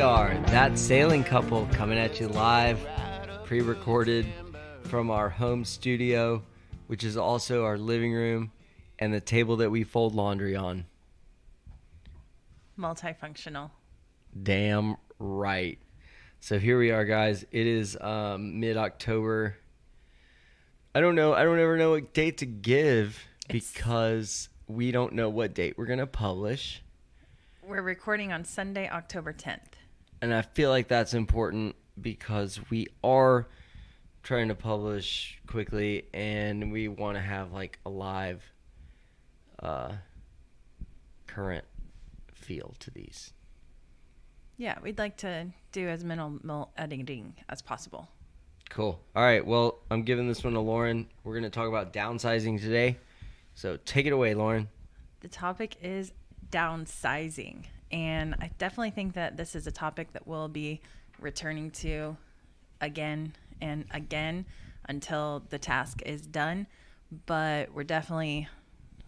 are that sailing couple coming at you live, pre-recorded from our home studio, which is also our living room and the table that we fold laundry on. Multifunctional. Damn right. So here we are, guys. It is mid-October. I don't ever know what date to give because we don't know what date we're going to publish. We're recording on Sunday, October 10th. And I feel like that's important because we are trying to publish quickly and we want to have like a live current feel to these. Yeah, we'd like to do as minimal editing as possible. Cool. All right. Well, I'm giving this one to Lauren. We're going to talk about downsizing today. So take it away, Lauren. The topic is downsizing. And I definitely think that this is a topic that we'll be returning to again and again until the task is done. But we're definitely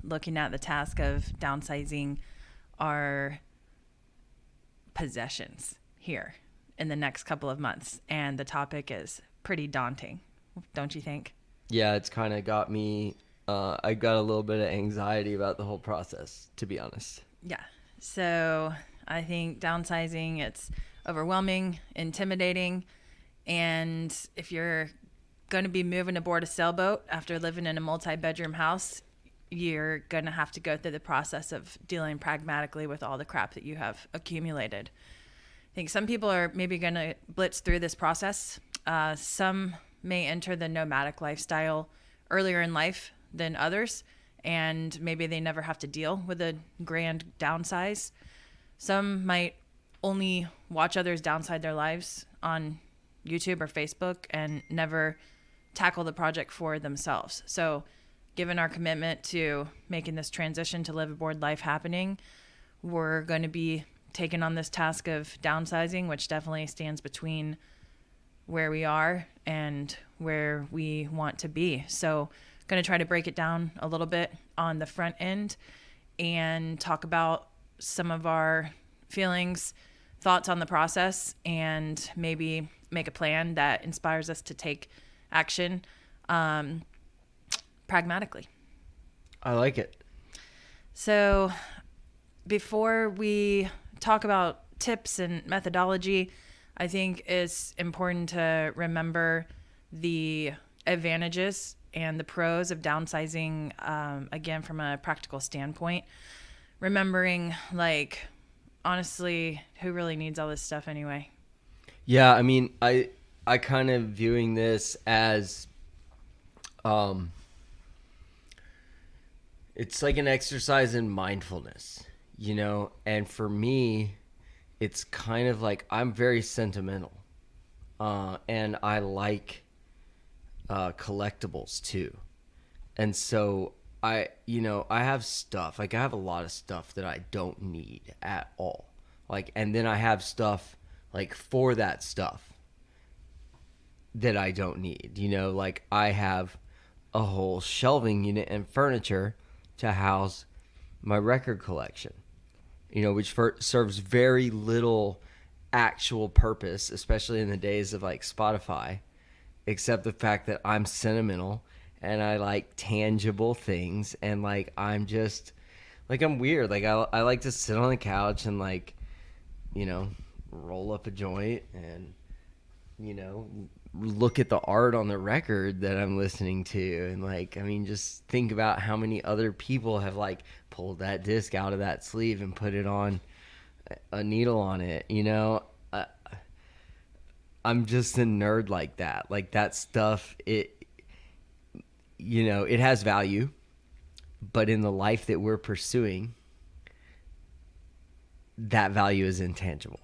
looking at the task of downsizing our possessions here in the next couple of months. And the topic is pretty daunting, don't you think? Yeah, it's kind of got me, I got a little bit of anxiety about the whole process, to be honest. Yeah. So I think downsizing, it's overwhelming, intimidating. And if you're going to be moving aboard a sailboat after living in a multi-bedroom house, you're going to have to go through the process of dealing pragmatically with all the crap that you have accumulated. I think some people are maybe going to blitz through this process. Some may enter the nomadic lifestyle earlier in life than others, and maybe they never have to deal with a grand downsize. Some might only watch others downsize their lives on YouTube or Facebook and never tackle the project for themselves. So given our commitment to making this transition to live aboard life happening, we're going to be taking on this task of downsizing, which definitely stands between where we are and where we want to be. So going to try to break it down a little bit on the front end and talk about some of our feelings, thoughts on the process, and maybe make a plan that inspires us to take action pragmatically. I like it. So before we talk about tips and methodology, I think it's important to remember the advantages and the pros of downsizing, again, from a practical standpoint. Remembering, like, honestly, who really needs all this stuff anyway? Yeah, I mean, I kind of viewing this as it's like an exercise in mindfulness, you know? And for me, it's kind of like I'm very sentimental. And I like collectibles too. And so I have stuff. Like I have a lot of stuff that I don't need at all. Like, and then I have stuff like for that stuff that I don't need, you know, like I have a whole shelving unit and furniture to house my record collection, you know, which serves very little actual purpose, especially in the days of like Spotify, except the fact that I'm sentimental and I like tangible things. And like, I'm just like, I'm weird. Like I like to sit on the couch and like, you know, roll up a joint and, you know, look at the art on the record that I'm listening to. And like, I mean, just think about how many other people have like pulled that disc out of that sleeve and put it on a needle on it, you know. I'm just a nerd like that. Like that stuff, it, you know, it has value, but in the life that we're pursuing, that value is intangible.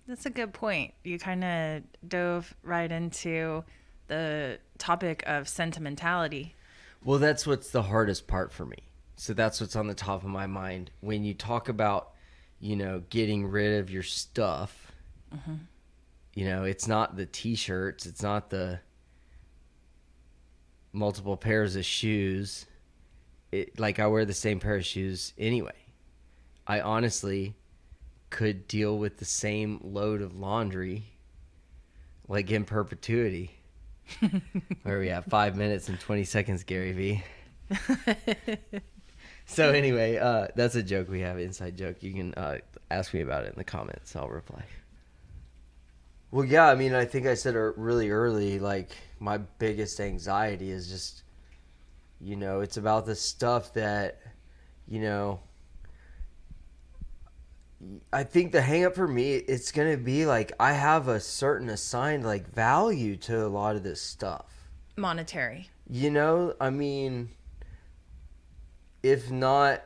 That's a good point. You kind of dove right into the topic of sentimentality. Well, that's what's the hardest part for me. So that's what's on the top of my mind. When you talk about, you know, getting rid of your stuff, mm-hmm. You know, it's not the t-shirts. It's not the multiple pairs of shoes. Like I wear the same pair of shoes anyway. I honestly could deal with the same load of laundry like in perpetuity. Where we have 5 minutes and 20 seconds, Gary V. So anyway, that's a joke we have, inside joke. You can ask me about it in the comments. I'll reply. Well, yeah, I mean, I think I said really early, like, my biggest anxiety is just, it's about the stuff that, I think the hang up for me, it's going to be, like, I have a certain assigned, like, value to a lot of this stuff. Monetary. I mean, if not...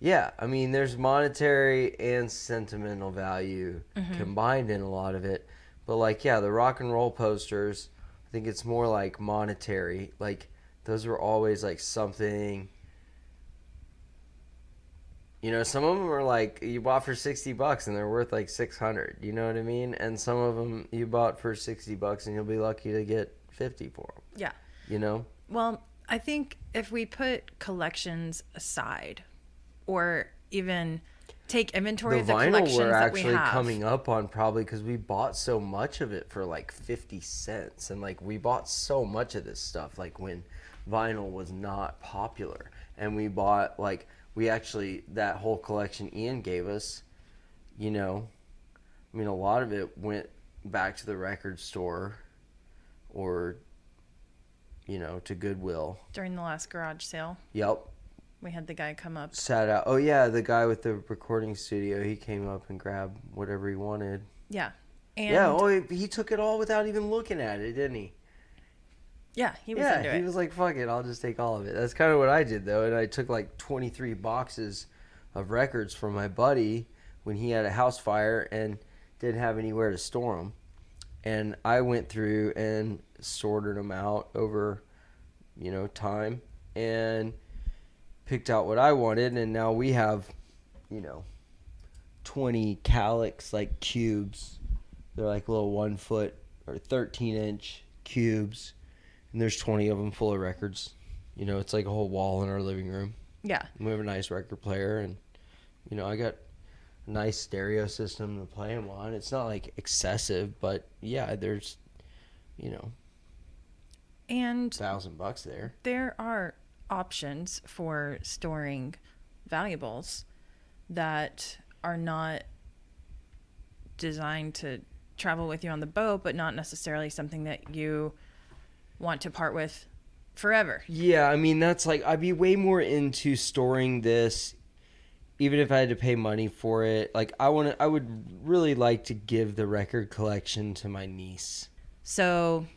Yeah, I mean, there's monetary and sentimental value combined in a lot of it. But, like, yeah, the rock and roll posters, I think it's more like monetary. Like, those were always, like, something... some of them are, like, you bought for $60 and they're worth, like, 600. You know what I mean? And some of them you bought for $60 and you'll be lucky to get 50 for them. Yeah. Well, I think if we put collections aside... or even take inventory of the collections that we have. The vinyl we're actually coming up on probably because we bought so much of it for like 50 cents. And like we bought so much of this stuff like when vinyl was not popular. And we bought like, that whole collection Ian gave us, I mean, a lot of it went back to the record store or, to Goodwill. During the last garage sale. Yep. We had the guy come up. Sat out. Oh, yeah, the guy with the recording studio. He came up and grabbed whatever he wanted. Yeah. He took it all without even looking at it, didn't he? Yeah, he was into it. He was like, fuck it, I'll just take all of it. That's kind of what I did, though. And I took like 23 boxes of records from my buddy when he had a house fire and didn't have anywhere to store them. And I went through and sorted them out over, time. And... picked out what I wanted, and now we have, 20 Calyx like cubes. They're like little 1 foot or 13-inch cubes, and there's 20 of them full of records. It's like a whole wall in our living room. Yeah. And we have a nice record player, and I got a nice stereo system to play them on. It's not like excessive, but yeah, there's, and $1,000 there. There are options for storing valuables that are not designed to travel with you on the boat, but not necessarily something that you want to part with forever. Yeah, I mean, that's like, I'd be way more into storing this, even if I had to pay money for it. Like, I would really like to give the record collection to my niece. So...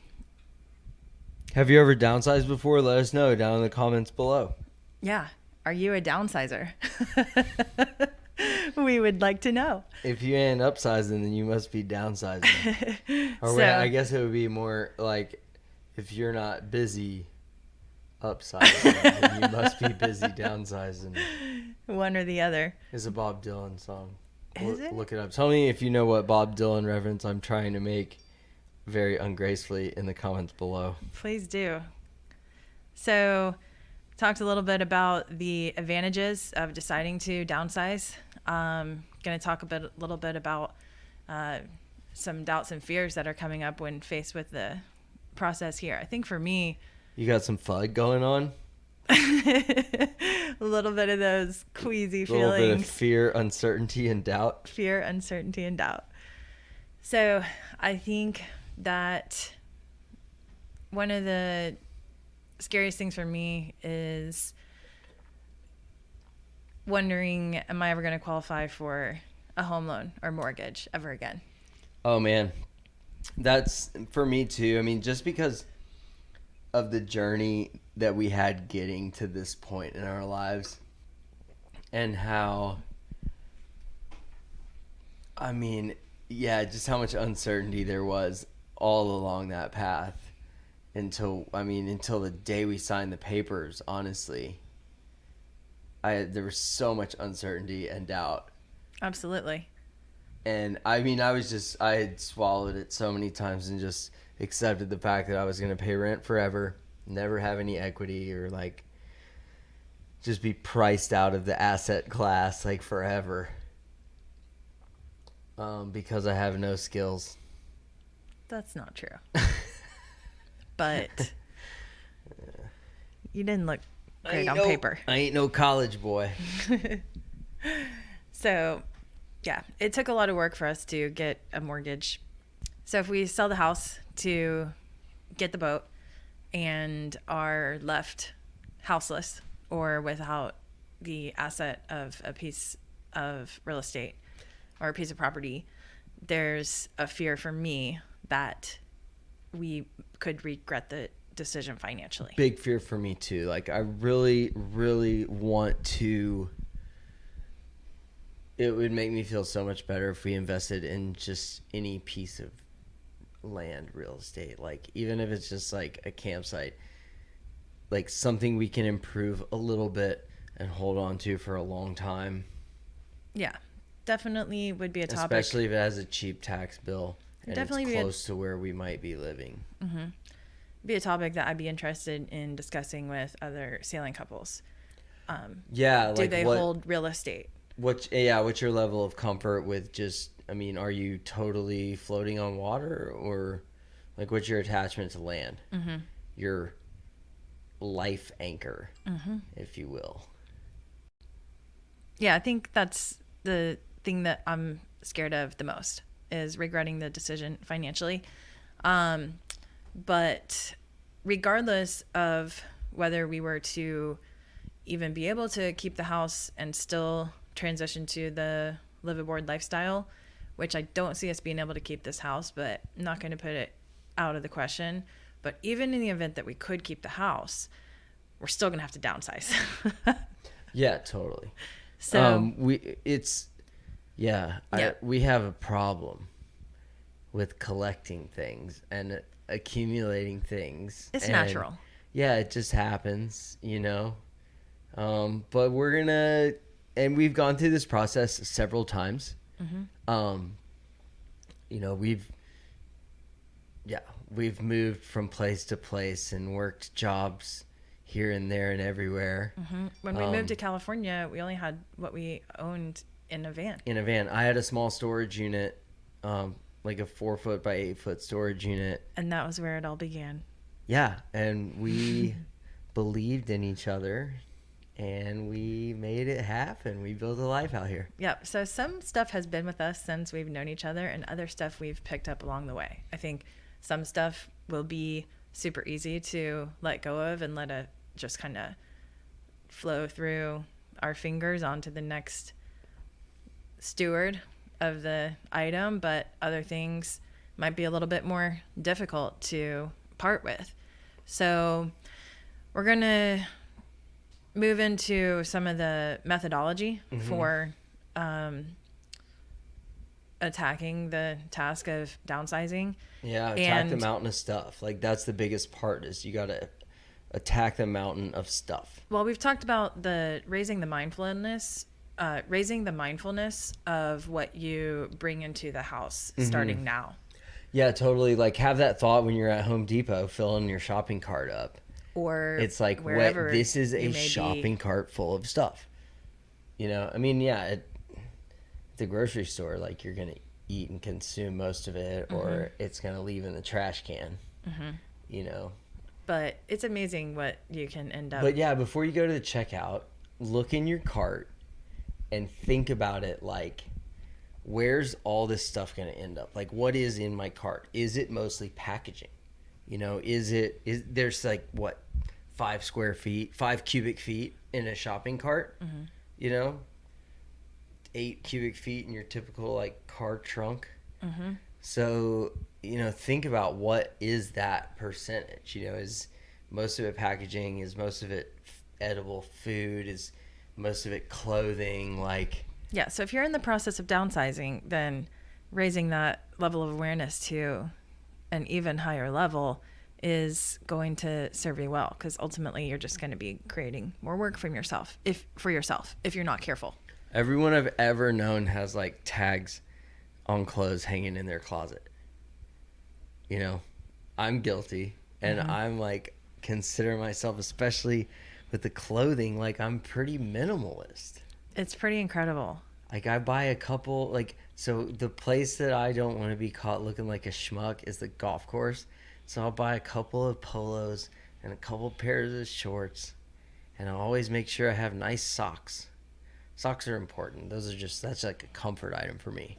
have you ever downsized before? Let us know down in the comments below. Yeah. Are you a downsizer? We would like to know. If you ain't upsizing, then you must be downsizing. Or I guess it would be more like, if you're not busy upsizing, then you must be busy downsizing. One or the other. It's a Bob Dylan song. Is it? Look it up. Tell me if you know what Bob Dylan reference I'm trying to make very ungracefully in the comments below. Please do. So, talked a little bit about the advantages of deciding to downsize. Going to talk a little bit about some doubts and fears that are coming up when faced with the process here. I think for me... You got some FUD going on? A little bit of those queasy feelings. A little bit of fear, uncertainty, and doubt. Fear, uncertainty, and doubt. So, I think that one of the scariest things for me is wondering, am I ever going to qualify for a home loan or mortgage ever again? Oh, man. That's for me, too. I mean, just because of the journey that we had getting to this point in our lives and how, I mean, yeah, just how much uncertainty there was all along that path until the day we signed the papers. Honestly, there was so much uncertainty and doubt. Absolutely. And I mean, I had swallowed it so many times and just accepted the fact that I was going to pay rent forever, never have any equity, or like just be priced out of the asset class like forever. Because I have no skills. That's not true. But you didn't look great on paper. I ain't no college boy. So, yeah, it took a lot of work for us to get a mortgage. So if we sell the house to get the boat and are left houseless or without the asset of a piece of real estate or a piece of property, there's a fear for me that we could regret the decision financially. Big fear for me too. Like I really, really want to. It would make me feel so much better if we invested in just any piece of land, real estate. Like even if it's just like a campsite, like something we can improve a little bit and hold on to for a long time. Yeah, definitely would be a topic. Especially if it has a cheap tax bill and Definitely it's close to where we might be living. Mm-hmm. Be a topic that I'd be interested in discussing with other sailing couples. Yeah, do like they hold real estate? What's your level of comfort with just? I mean, are you totally floating on water, or like what's your attachment to land? Mm-hmm. Your life anchor, mm-hmm. if you will. Yeah, I think that's the thing that I'm scared of the most is regretting the decision financially. But regardless of whether we were to even be able to keep the house and still transition to the live aboard lifestyle, which I don't see us being able to keep this house, but I'm not going to put it out of the question. But even in the event that we could keep the house, we're still going to have to downsize. Yeah, totally. So we have a problem with collecting things and accumulating things. It's natural. Yeah, it just happens, you know. But we've gone through this process several times. Mm-hmm. You know, we've moved from place to place and worked jobs here and there and everywhere. Mm-hmm. When we moved to California, we only had what we owned in a van. I had a small storage unit, like a 4-foot by 8-foot storage unit. And that was where it all began. Yeah, and we believed in each other, and we made it happen. We built a life out here. Yep. So some stuff has been with us since we've known each other, and other stuff we've picked up along the way. I think some stuff will be super easy to let go of and let it just kind of flow through our fingers onto the next steward of the item, but other things might be a little bit more difficult to part with. So we're going to move into some of the methodology for attacking the task of downsizing. Yeah, attack the mountain of stuff. Like that's the biggest part is you got to attack the mountain of stuff. Well, we've talked about raising the mindfulness of what you bring into the house starting now. Yeah, totally. Like have that thought when you're at Home Depot filling your shopping cart up. Or it's like, wherever this is a shopping cart full of stuff. You know, I mean, yeah, at the grocery store, like you're going to eat and consume most of it, or it's going to leave in the trash can, you know. But it's amazing what you can end up. But yeah, before you go to the checkout, look in your cart and think about it like, where's all this stuff going to end up? Like, what is in my cart? Is it mostly packaging? You know, there's like, 5 cubic feet in a shopping cart, you know, 8 cubic feet in your typical like car trunk. So, you know, think about what is that percentage, you know, is most of it packaging, is most of it edible food, is most of it clothing, like. Yeah. So if you're in the process of downsizing, then raising that level of awareness to an even higher level is going to serve you well, because ultimately you're just going to be creating more work for yourself if you're not careful. Everyone I've ever known has like tags on clothes hanging in their closet. You know, I'm guilty, and I'm like consider myself, especially with the clothing, like I'm pretty minimalist. It's pretty incredible. Like I buy a couple, like, so the place that I don't want to be caught looking like a schmuck is the golf course. So I'll buy a couple of polos and a couple pairs of shorts, and I'll always make sure I have nice socks. Socks are important. That's like a comfort item for me.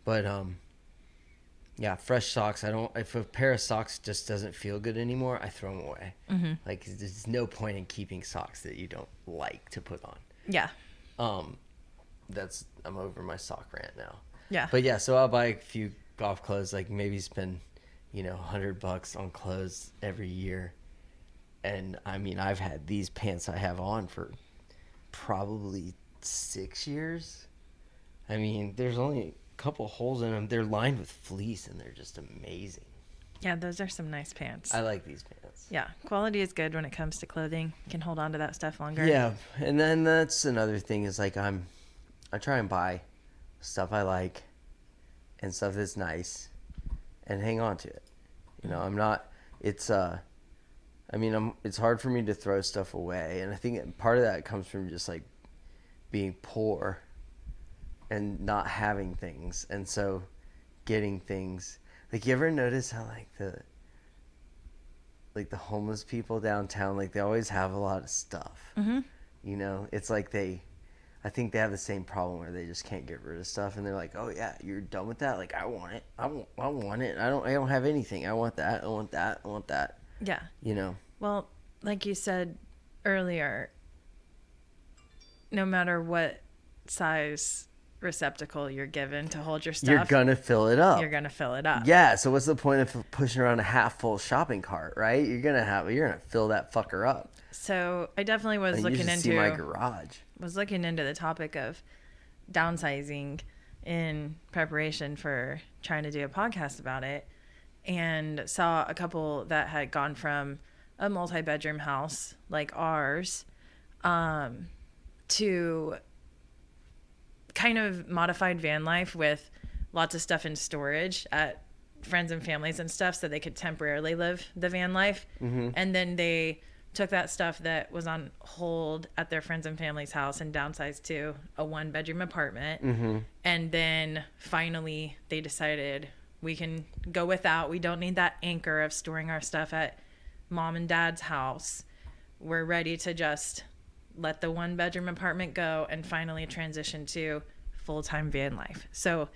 But yeah, fresh socks. If a pair of socks just doesn't feel good anymore, I throw them away. Mm-hmm. Like there's no point in keeping socks that you don't like to put on. Yeah. I'm over my sock rant now. Yeah. But yeah, so I'll buy a few golf clothes, like maybe spend, $100 on clothes every year. And I mean, I've had these pants I have on for probably 6 years. I mean, there's only a couple holes in them. They're lined with fleece and they're just amazing. Yeah, those are some nice pants. I like these pants. Yeah, quality is good when it comes to clothing. You can hold on to that stuff longer. Yeah, and then that's another thing is like I try and buy stuff I like and stuff that's nice and hang on to it. It's hard for me to throw stuff away, and I think part of that comes from just like being poor and not having things, and so getting things. Like, you ever notice how like the homeless people downtown, like they always have a lot of stuff. Mm-hmm. It's like I think they have the same problem where they just can't get rid of stuff, and they're like, "Oh yeah, you're done with that? Like, I want it. I want it. I don't have anything. I want that. I want that. I want that." Yeah. Well, like you said earlier, no matter what size receptacle you're given to hold your stuff, you're gonna fill it up. You're gonna fill it up. Yeah. So what's the point of pushing around a half full shopping cart, right? You're gonna fill that fucker up. So I definitely was looking into my garage. Was looking into the topic of downsizing in preparation for trying to do a podcast about it, and saw a couple that had gone from a multi-bedroom house like ours to kind of modified van life with lots of stuff in storage at friends and families and stuff so they could temporarily live the van life. Mm-hmm. And then they took that stuff that was on hold at their friends and family's house and downsized to a 1-bedroom apartment. Mm-hmm. And then finally they decided we can go without. We don't need that anchor of storing our stuff at mom and dad's house. We're ready to just let the 1-bedroom apartment go and finally transition to full-time van life. So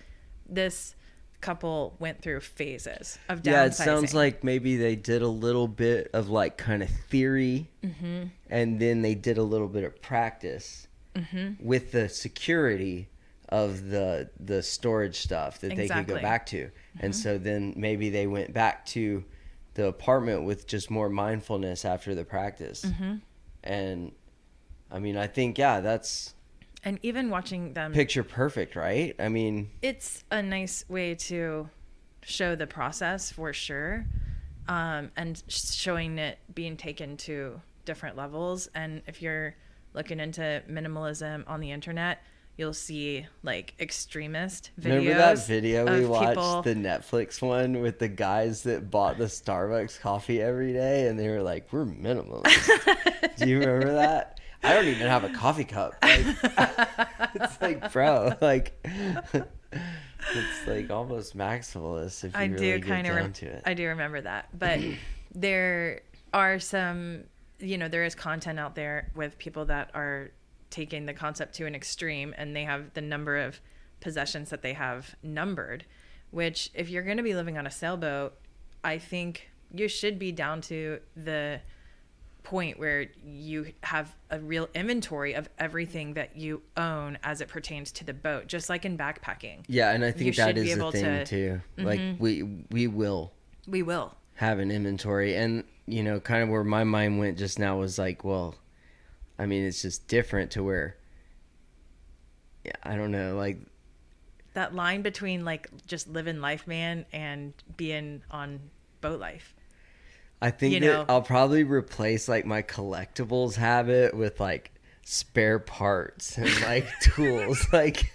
this couple went through phases of downsizing. Yeah, it sounds like maybe they did a little bit of like kind of theory, mm-hmm. and then they did a little bit of practice mm-hmm. with the security of the storage stuff that they could go back to. Mm-hmm. And so then maybe they went back to the apartment with just more mindfulness after the practice. Mm-hmm. And I mean, I think, yeah, that's... And even watching them... Picture perfect, right? I mean... It's a nice way to show the process for sure. And showing it being taken to different levels. And if you're looking into minimalism on the internet, you'll see like extremist videos. Remember that video we watched, people... the Netflix one with the guys that bought the Starbucks coffee every day, and they were like, "We're minimalist." Do you remember that? I don't even have a coffee cup. Like, it's like, bro, like it's like almost maximalist if you really get down to it. I do remember that, but there are some, there is content out there with people that are taking the concept to an extreme, and they have the number of possessions that they have numbered, which if you're going to be living on a sailboat, I think you should be down to the point where you have a real inventory of everything that you own as it pertains to the boat, just like in backpacking. Yeah, and I think that is the thing too. Mm-hmm. Like we will have an inventory, and kind of where my mind went just now was like, well, I mean, it's just different to where, yeah, I don't know, like that line between like just living life, man, and being on boat life. I think that I'll probably replace like my collectibles habit with like spare parts and like tools. Like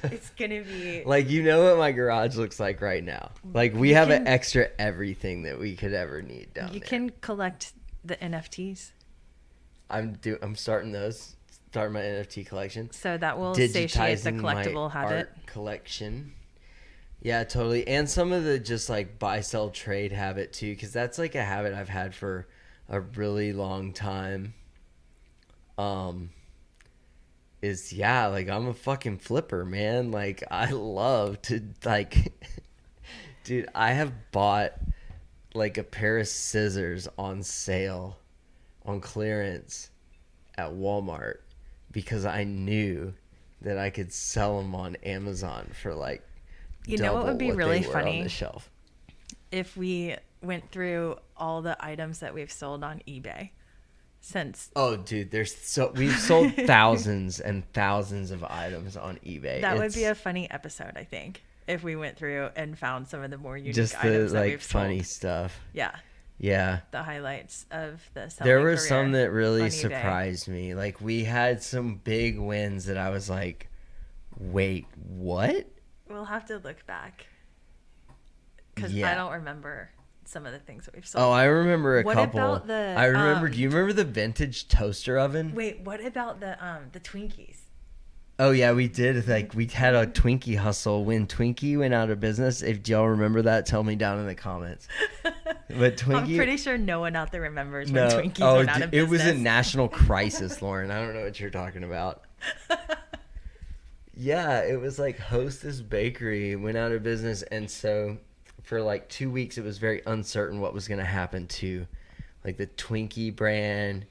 it's gonna be like, what my garage looks like right now. Like we have an extra everything that we could ever need down there. You can collect the NFTs. I'm starting those Start my NFT collection. So that will satiate the Digitizing my collectible habit. art collection. Yeah, totally. And some of the just like buy, sell, trade habit too, because that's like a habit I've had for a really long time. Is yeah, like I'm a fucking flipper, man. Like I love to like, dude, I have bought like a pair of scissors on sale, on clearance at Walmart because I knew that I could sell them on Amazon for like You know what would be double really they were on funny? the shelf. If we went through all the items that we've sold on eBay since Oh, dude, we've sold thousands and thousands of items on eBay. that would be a funny episode, I think, if we went through and found some of the more unique just the items that like we've sold. funny stuff. Yeah, Yeah. the highlights of the selling There were career some that really on eBay. surprised me. Like we had some big wins that I was like, "Wait, what?" We'll have to look back because Yeah. I don't remember some of the things that we've sold. Oh, I remember a What couple. about the, I remember. Do you remember the vintage toaster oven? Wait, what about the Twinkies? Oh yeah, we did. Like we had a Twinkie hustle when Twinkie went out of business. If y'all remember that, tell me down in the comments. But Twinkie, I'm pretty sure no one out there remembers no, when Twinkies went out of it was business. a national crisis, Lauren. I don't know what you're talking about. Yeah, it was like Hostess Bakery went out of business, and so for like 2 weeks, it was very uncertain what was going to happen to like the Twinkie brand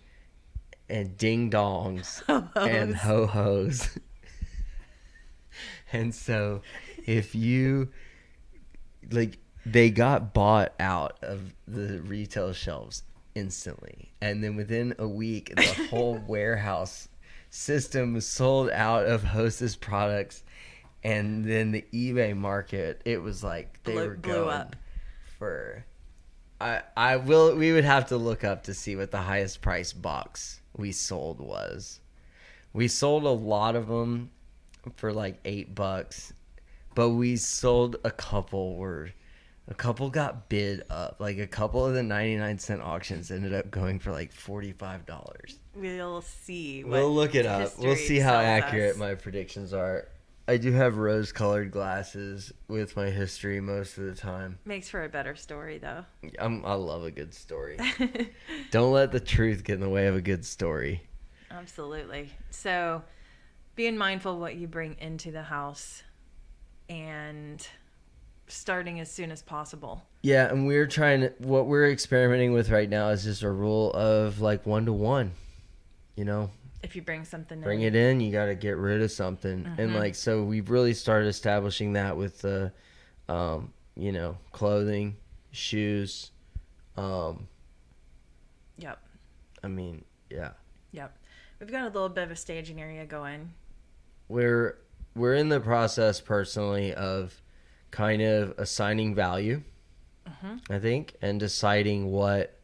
and Ding Dongs and Ho Hos. And so if you like, they got bought out of the retail shelves instantly, and then within a week, the whole warehouse system was sold out of Hostess products. And then the eBay market, it was like they were blew going up. for. We would have to look up to see what the highest price box we sold was. We sold a lot of them for like $8, but we sold a couple got bid up. Like a couple of the 99-cent auctions ended up going for like $45. We'll see. We'll look it up. We'll history see how tells accurate us. my predictions are. I do have rose-colored glasses with my history most of the time. Makes for a better story, though. I love a good story. Don't let the truth get in the way of a good story. Absolutely. So, being mindful of what you bring into the house and starting as soon as possible. Yeah, and what we're experimenting with right now is just a rule of like 1-to-1. You know, If you bring something bring in. it in, you got to get rid of something. And like, so we've really started establishing that with the, clothing, shoes. Yep. I mean, yeah. Yep. We've got a little bit of a staging area going. We're in the process personally of kind of assigning value, I think, and deciding what,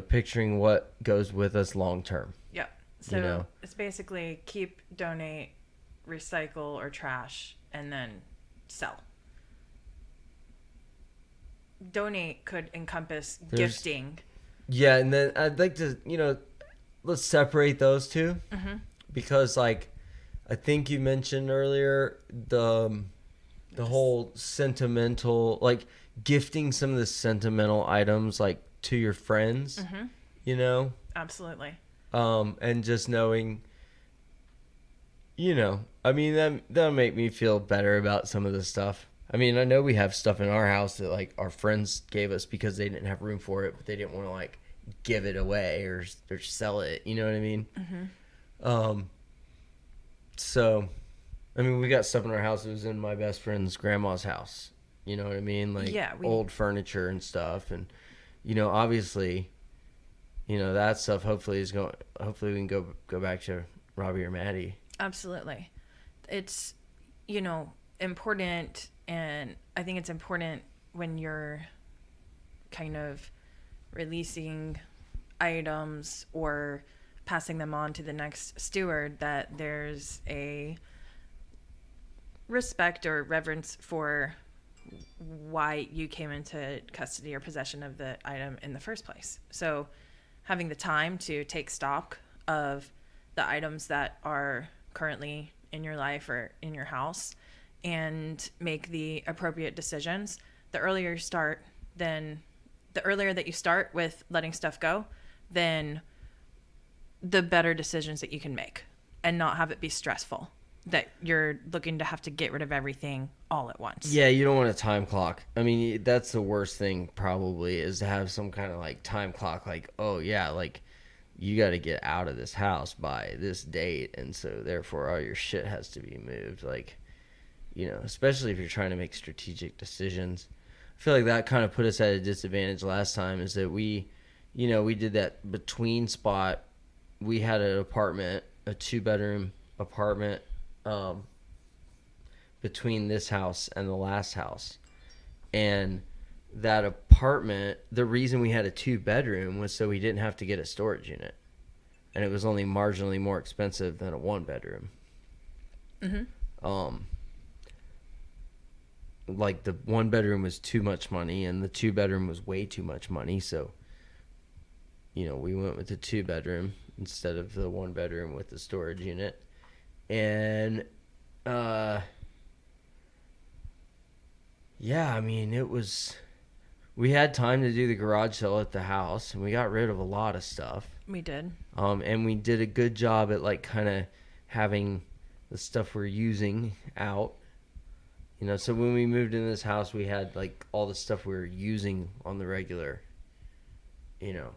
picturing what goes with us long term. Yep. So You know. it's basically keep, donate, recycle, or trash, and then sell. Donate could encompass gifting. Yeah, and then I'd like to, let's separate those two, because like I think you mentioned earlier the whole sentimental, like gifting some of the sentimental items like to your friends, Absolutely. and just knowing, I mean that'll make me feel better about some of the stuff. I mean, I know we have stuff in our house that like our friends gave us because they didn't have room for it, but they didn't want to like give it away or sell it. You know what I mean? So, I mean, we got stuff in our house that was in my best friend's grandma's house. You know what I mean? Like old furniture and stuff. And, obviously, that stuff hopefully we can go back to Robbie or Maddie. Absolutely. It's, important, and I think it's important when you're kind of releasing items or passing them on to the next steward that there's a respect or reverence for why you came into custody or possession of the item in the first place. So having the time to take stock of the items that are currently in your life or in your house and make the appropriate decisions. The earlier you start, then the earlier that you start with letting stuff go, then the better decisions that you can make and not have it be stressful that you're looking to have to get rid of everything all at once. Yeah, you don't want a time clock. I mean, that's the worst thing probably, is to have some kind of like time clock, like, oh yeah, like you got to get out of this house by this date, and so therefore all your shit has to be moved. Like, you know, especially if you're trying to make strategic decisions. I feel like that kind of put us at a disadvantage last time, is that we did that between spot. We had an apartment, a 2-bedroom apartment, between this house and the last house. And that apartment, the reason we had a 2-bedroom was so we didn't have to get a storage unit. And it was only marginally more expensive than a 1-bedroom. Mm-hmm. Like the 1-bedroom was too much money and the 2-bedroom was way too much money. So, you know, we went with the 2-bedroom instead of the 1-bedroom with the storage unit. And, yeah, I mean, we had time to do the garage sale at the house, and we got rid of a lot of stuff. We did. And we did a good job at like kind of having the stuff we're using out. You know, so when we moved into this house, we had like all the stuff we were using on the regular, you know.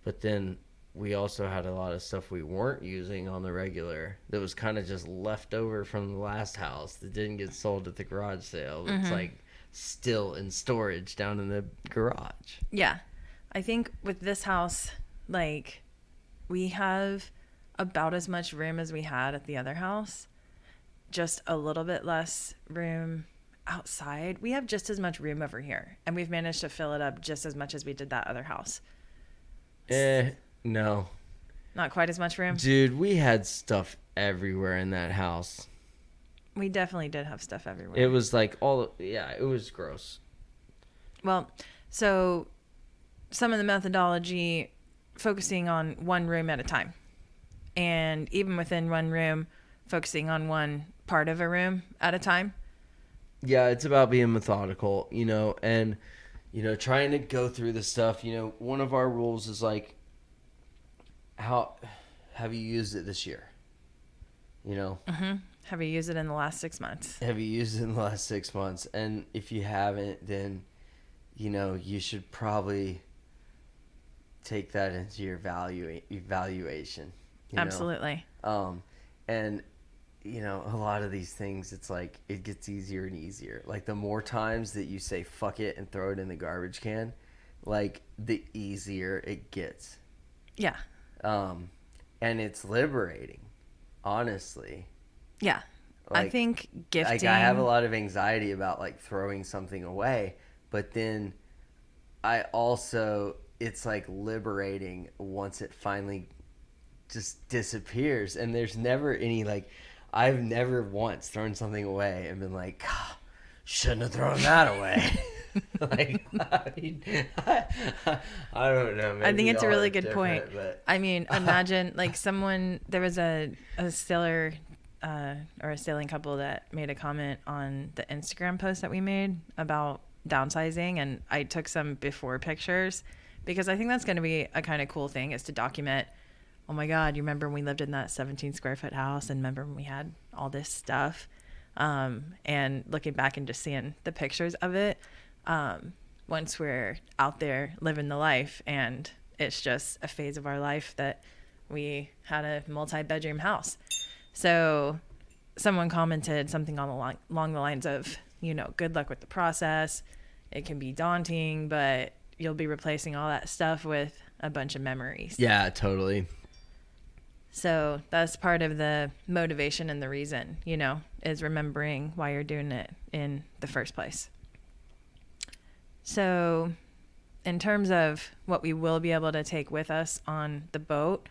But then we also had a lot of stuff we weren't using on the regular that was kind of just left over from the last house that didn't get sold at the garage sale. Mm-hmm. It's like still in storage down in the garage. Yeah. I think with this house, like, we have about as much room as we had at the other house, just a little bit less room outside. We have just as much room over here, and we've managed to fill it up just as much as we did that other house. No. Not quite as much room? Dude, we had stuff everywhere in that house. We definitely did have stuff everywhere. It was like it was gross. Well, so some of the methodology, focusing on one room at a time. And even within one room, focusing on one part of a room at a time. Yeah, it's about being methodical, you know, and, you know, trying to go through the stuff. You know, one of our rules is like, how have you used it this year? You know? Mm-hmm. Have you used it in the last 6 months? Have you used it in the last 6 months? And if you haven't, then, you know, you should probably take that into your evaluation. You Absolutely. know? And, you know, a lot of these things, it's like, it gets easier and easier. Like, the more times that you say, fuck it, and throw it in the garbage can, like, the easier it gets. Yeah. And it's liberating, honestly. Yeah. Like, I think gifting. Like, I have a lot of anxiety about, like, throwing something away, but then I also, it's like liberating once it finally just disappears. And there's never any, like, I've never once thrown something away and been like, God, shouldn't have thrown that away. Like, I mean, I don't know. Maybe I think it's a really good point. But... I mean, imagine like someone, there was a sailor or a sailing couple that made a comment on the Instagram post that we made about downsizing, and I took some before pictures because I think that's going to be a kind of cool thing, is to document, oh my God, you remember when we lived in that 17 square foot house, and remember when we had all this stuff, and looking back and just seeing the pictures of it. Once we're out there living the life, and it's just a phase of our life that we had a multi-bedroom house. So someone commented something along the lines of, you know, good luck with the process. It can be daunting, but you'll be replacing all that stuff with a bunch of memories. Yeah, totally. So that's part of the motivation and the reason, you know, is remembering why you're doing it in the first place. So in terms of what we will be able to take with us on the boat,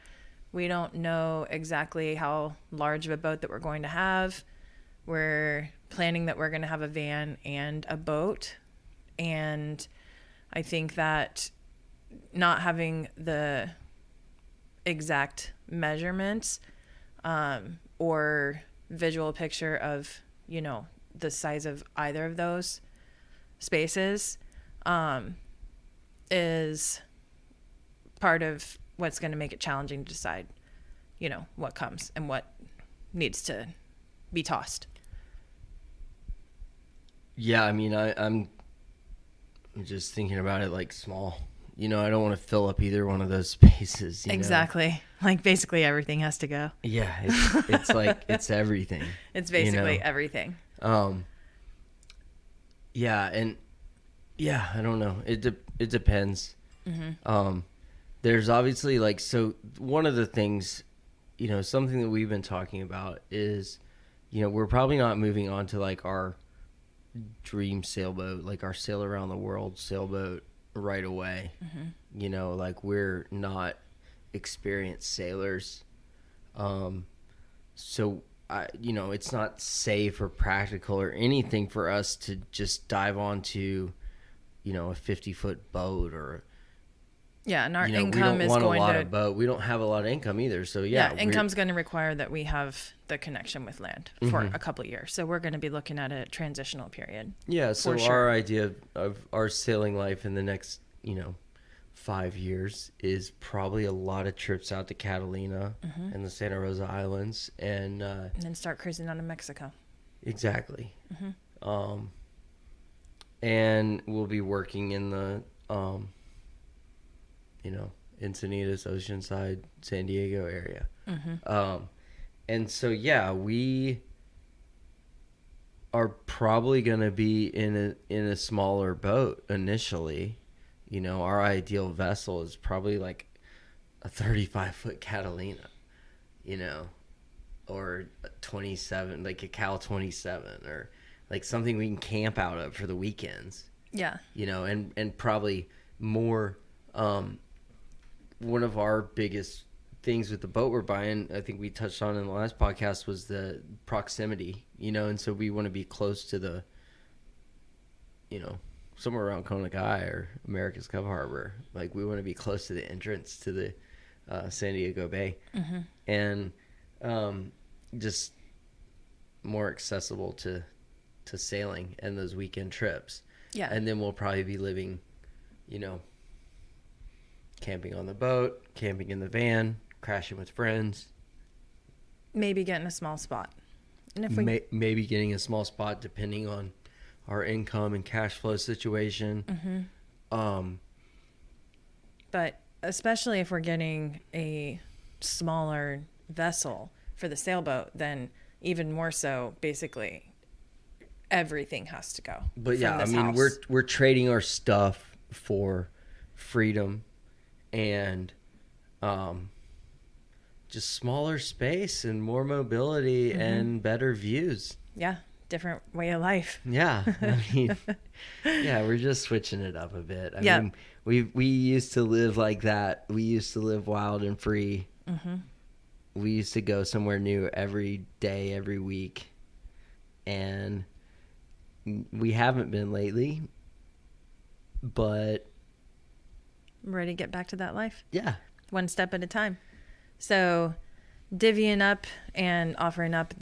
we don't know exactly how large of a boat that we're going to have. We're planning that we're going to have a van and a boat. And I think that not having the exact measurements or visual picture of, you know, the size of either of those spaces is part of what's going to make it challenging to decide, you know, what comes and what needs to be tossed. Yeah, I mean, I'm just thinking about it like small. You know, I don't want to fill up either one of those spaces. You Exactly. know? Like basically everything has to go. Yeah, it's like it's everything. It's basically you know? everything. Yeah, and yeah, I don't know. It depends. There's obviously like, so one of the things, you know, something that we've been talking about is, you know, we're probably not moving on to like our dream sailboat, like our sail around the world sailboat right away. You know, like we're not experienced sailors. So you know, it's not safe or practical or anything for us to just dive onto, you know, a 50-foot boat or, Yeah, and our you know, income is going to we don't have a lot of income either. So yeah, income's going to require that we have the connection with land for a couple of years. So we're going to be looking at a transitional period. yeah. So for sure. our idea of our sailing life in the next, you know, 5 years is probably a lot of trips out to Catalina and the Santa Rosa Islands, and then start cruising out of Mexico. exactly. And we'll be working in the you know, Encinitas, Oceanside, San Diego area. And so yeah, we are probably going to be in a smaller boat initially. You know, our ideal vessel is probably like a 35-foot Catalina, you know, or a 27, like a Cal 27, or like something we can camp out of for the weekends. Yeah. You know, and probably more, one of our biggest things with the boat we're buying, I think we touched on in the last podcast, was the proximity, you know, and so we want to be close to the, you know, somewhere around Kona Kai or America's Cup Harbor. Like we want to be close to the entrance to the San Diego Bay, and just more accessible to sailing and those weekend trips. Yeah. And then we'll probably be living, you know, camping on the boat, camping in the van, crashing with friends. Maybe getting a small spot. And if we Maybe getting a small spot depending on our income and cash flow situation. But especially if we're getting a smaller vessel for the sailboat, then even more so, basically, everything has to go. But yeah, I this mean, house. we're trading our stuff for freedom and just smaller space and more mobility and better views. Yeah, different way of life. Yeah, I mean, yeah, we're just switching it up a bit. I Yeah. mean, we used to live like that. We used to live wild and free. We used to go somewhere new every day, every week, and we haven't been lately. But I'm ready to get back to that life. yeah, One step at a time. So divvying up and offering up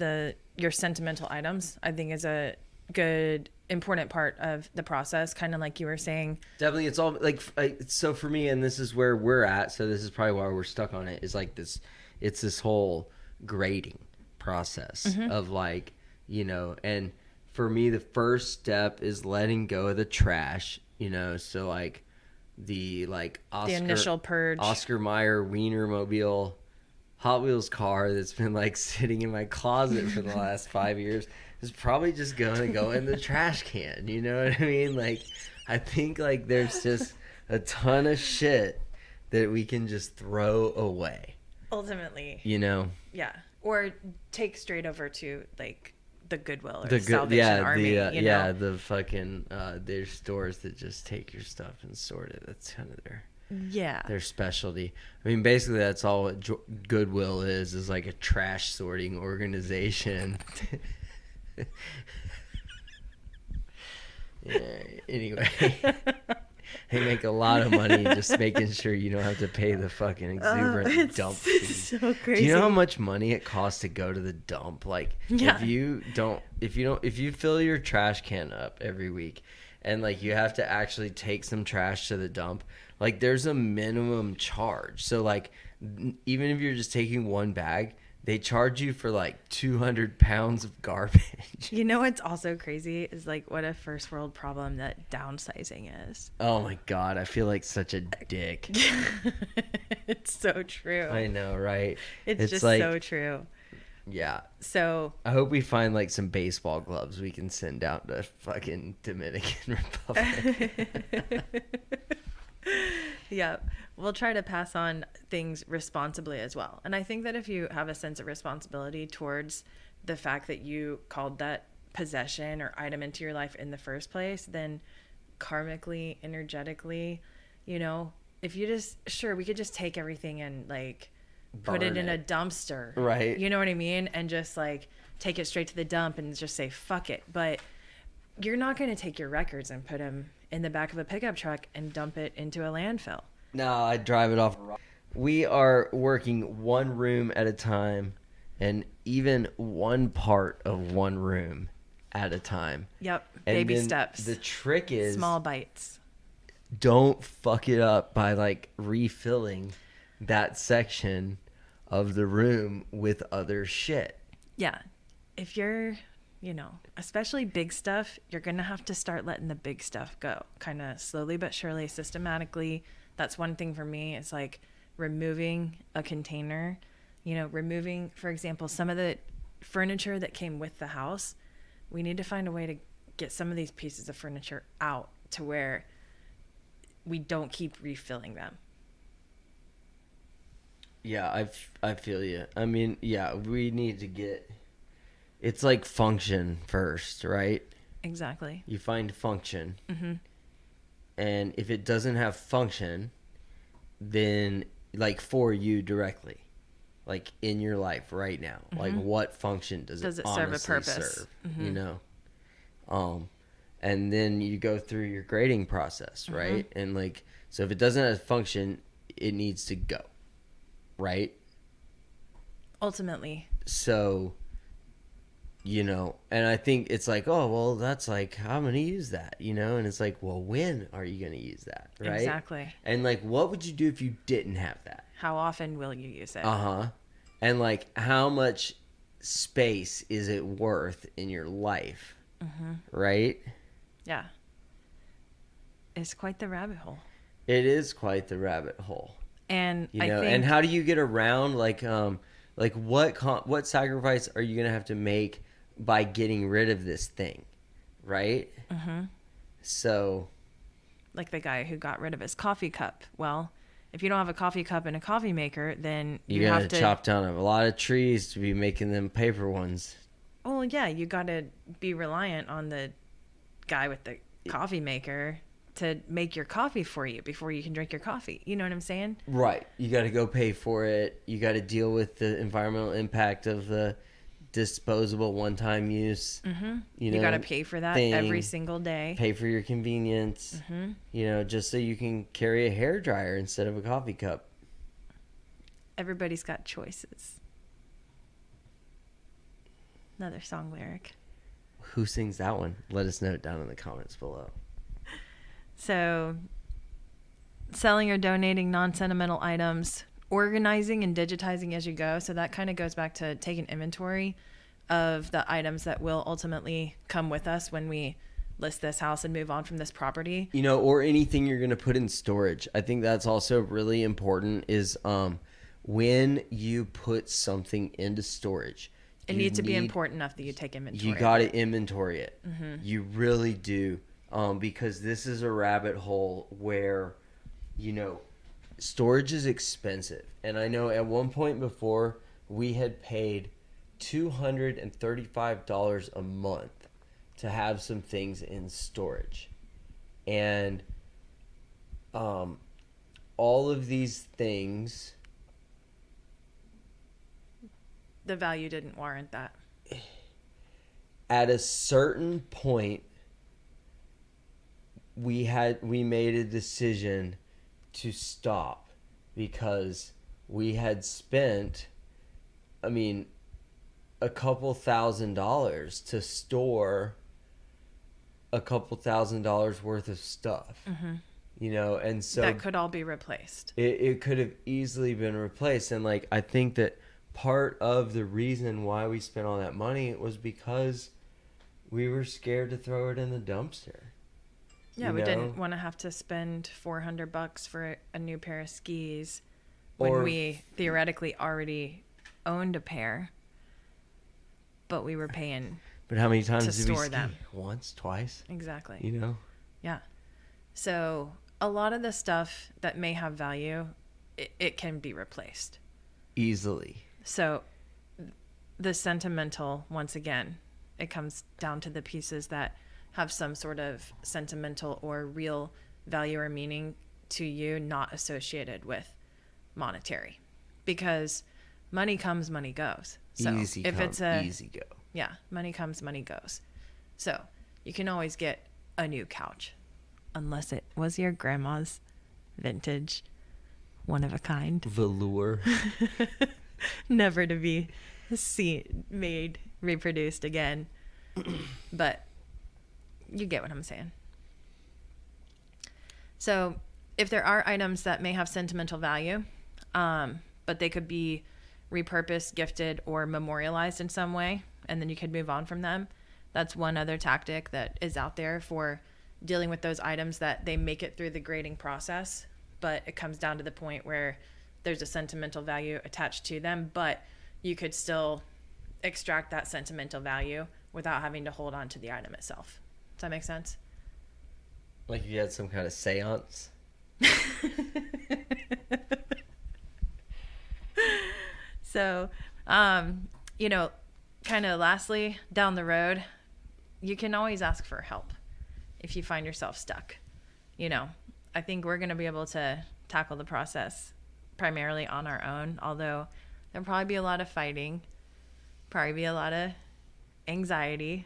your sentimental items, I think is a good, important part of the process. Kind of like you were saying. definitely. It's all like, so for me, and this is where we're at. So this is probably why we're stuck on it. Is like this. It's this whole grading process of like, you know, and for me, the first step is letting go of the trash, you know, so like the Initial purge. Oscar Mayer Wienermobile Hot Wheels car that's been like sitting in my closet for the last 5 years is probably just going to go in the trash can. You know what I mean? Like, I think like there's just a ton of shit that we can just throw away. Ultimately. You know? Yeah. Or take straight over to like the Goodwill or The Salvation Army. You know? the fucking there's stores that just take your stuff and sort it. That's kind of their specialty. I mean, basically that's all what Goodwill is like a trash sorting organization. Yeah, anyway. They make a lot of money just making sure you don't have to pay the fucking exuberant dump fee. So Do you know how crazy. much money it costs to go to the dump? Like Yeah. if you fill your trash can up every week and like you have to actually take some trash to the dump, like there's a minimum charge. So like even if you're just taking one bag, they charge you for like 200 pounds of garbage. You know what's also crazy is like what a first world problem that downsizing is. Oh my God, I feel like such a dick. It's so true. I know, right? It's just like, so true. yeah. So I hope we find like some baseball gloves we can send out to fucking Dominican Republic. yeah, we'll try to pass on things responsibly as well. And I think that if you have a sense of responsibility towards the fact that you called that possession or item into your life in the first place, then karmically, energetically, you know, if you just, sure, we could just take everything and like put it Burn in a it. dumpster. Right. You know what I mean? And just like take it straight to the dump and just say, fuck it. But you're not going to take your records and put them in the back of a pickup truck and dump it into a landfill. No, I drive it off. We are working one room at a time and even one part of one room at a time. Yep. And Baby then steps. The trick is Small bites. don't fuck it up by like refilling that section of the room with other shit. Yeah. If you're, you know, especially big stuff, you're going to have to start letting the big stuff go kind of slowly but surely, systematically. That's one thing for me. It's like removing a container, you know, removing, for example, some of the furniture that came with the house. We need to find a way to get some of these pieces of furniture out to where we don't keep refilling them. Yeah, I feel you. I mean, yeah, we need to get. It's like function first, right? Exactly. You find function, Mm-hmm. and if it doesn't have function, then like for you directly, like in your life right now, like what function does Does it it serve a honestly purpose? serve? Mhm. You know, and then you go through your grading process, right? And like, so if it doesn't have function, it needs to go, right? Ultimately. So, you know, and I think it's like, oh, well, that's like, I'm going to use that, you know? And it's like, well, when are you going to use that, right? Exactly. And like, what would you do if you didn't have that? How often will you use it? Uh-huh. And like, how much space is it worth in your life, right? Yeah. It's quite the rabbit hole. It is quite the rabbit hole. And You I know, think and how do you get around like what sacrifice are you gonna have to make by getting rid of this thing, right? So like the guy who got rid of his coffee cup. Well, if you don't have a coffee cup and a coffee maker, then you you gotta have to chop down a lot of trees to be making them paper ones. Well, yeah, you got to be reliant on the guy with the coffee maker to make your coffee for you before you can drink your coffee. You know what I'm saying? Right. You got to go pay for it. You got to deal with the environmental impact of the disposable one-time use. You know, got to pay for that thing. every single day. Pay for your convenience. You know, just so you can carry a hairdryer instead of a coffee cup. Everybody's got choices. Another song lyric. Who sings that one? Let us know down in the comments below. So, selling or donating non-sentimental items, organizing and digitizing as you go. So that kind of goes back to taking inventory of the items that will ultimately come with us when we list this house and move on from this property. You know, or anything you're going to put in storage. I think that's also really important is when you put something into storage, It needs to be important enough that you take inventory. You got to inventory it. You really do. Because this is a rabbit hole where, you know, storage is expensive. And I know at one point before we had paid $235 a month to have some things in storage. And all of these things, The value didn't warrant that. at a certain point, we made a decision to stop because we had spent, I mean, a couple $1,000s to store a couple $1,000s worth of stuff. You know, and so that could all be replaced. it could have easily been replaced. And like, I think that part of the reason why we spent all that money was because we were scared to throw it in the dumpster. Yeah, we didn't want to have to spend $400 for a new pair of skis when we theoretically already owned a pair, but we were paying. But how many times to did we store ski? them. Once, twice. Exactly. You know. Yeah. So a lot of the stuff that may have value, it can be replaced Easily. So the sentimental, once again, it comes down to the pieces that have some sort of sentimental or real value or meaning to you, not associated with monetary, because money comes, money goes. So Easy if come, it's a easy go. yeah, money comes, money goes. So you can always get a new couch, unless it was your grandma's vintage, one of a kind, Velour. never to be made, reproduced again. But you get what I'm saying. So if there are items that may have sentimental value, but they could be repurposed, gifted, or memorialized in some way, and then you could move on from them, that's one other tactic that is out there for dealing with those items that they make it through the grading process, but it comes down to the point where there's a sentimental value attached to them, but you could still extract that sentimental value without having to hold on to the item itself. Does that make sense? Like you had some kind of seance. So, you know, kind of lastly, down the road, you can always ask for help if you find yourself stuck. You know, I think we're going to be able to tackle the process primarily on our own, although there'll probably be a lot of fighting, probably be a lot of anxiety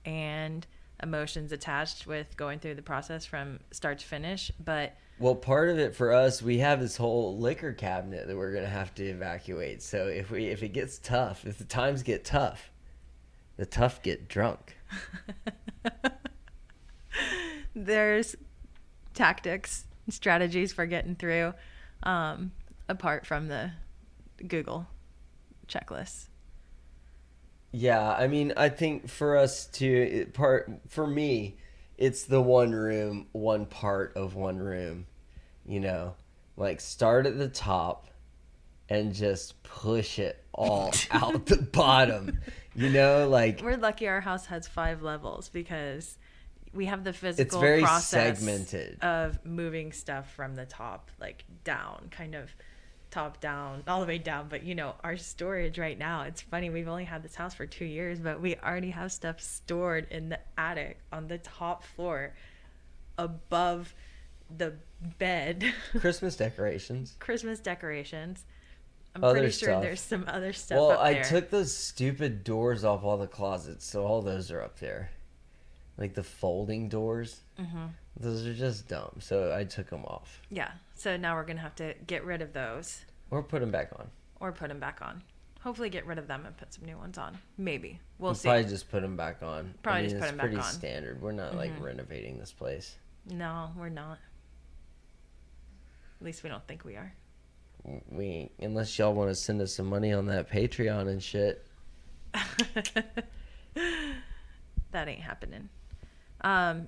and emotions attached with going through the process from start to finish. But well, part of it for us, we have this whole liquor cabinet that we're gonna have to evacuate. So if it gets tough, if the times get tough, the tough get drunk. There's tactics, strategies for getting through, apart from the Google checklists. Yeah, I mean, I think for us for me, it's the one room, one part of one room, you know, like start at the top and just push it all out the bottom, you know, like we're lucky our house has 5 levels because we have the physical it's very process segmented of moving stuff from the top, like down, kind of top down, all the way down. But you know, our storage right now, it's funny, we've only had this house for 2 years, but we already have stuff stored in the attic on the top floor above the bed. Christmas decorations. I'm Other pretty sure stuff. There's some other stuff Well, up there. I took those stupid doors off all the closets, so all those are up there. Like the folding doors. Mm-hmm. Those are just dumb, so I took them off. Yeah, so now we're going to have to get rid of those. Or put them back on. Hopefully get rid of them and put some new ones on. Maybe. We'll see. Probably just put them back on. Just put them back on. It's pretty standard. We're not like renovating this place. No, we're not. At least we don't think we are. We unless y'all want to send us some money on that Patreon and shit. That ain't happening.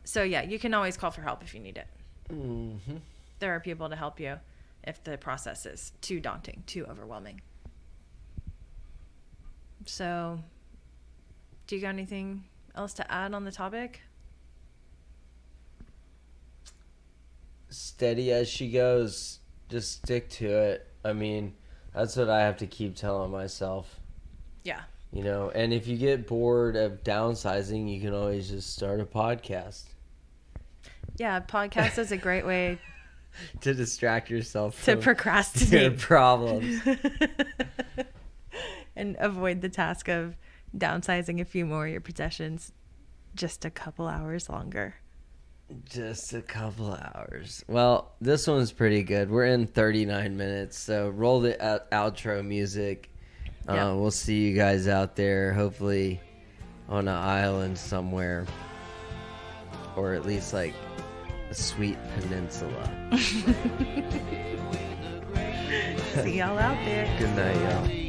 So yeah, you can always call for help if you need it. Mm-hmm. There are people to help you if the process is too daunting, too overwhelming. So, do you got anything else to add on the topic? Steady as she goes. Just stick to it. I mean, that's what I have to keep telling myself. Yeah. You know, and if you get bored of downsizing, you can always just start a podcast. Yeah, podcast is a great way to distract yourself to from procrastinate your problems. And avoid the task of downsizing a few more of your possessions just a couple hours longer. Just a couple hours. Well, this one's pretty good. We're in 39 minutes, so roll the outro music. Yep. We'll see you guys out there, hopefully on an island somewhere, or at least like a sweet peninsula. See y'all out there. Good night, y'all.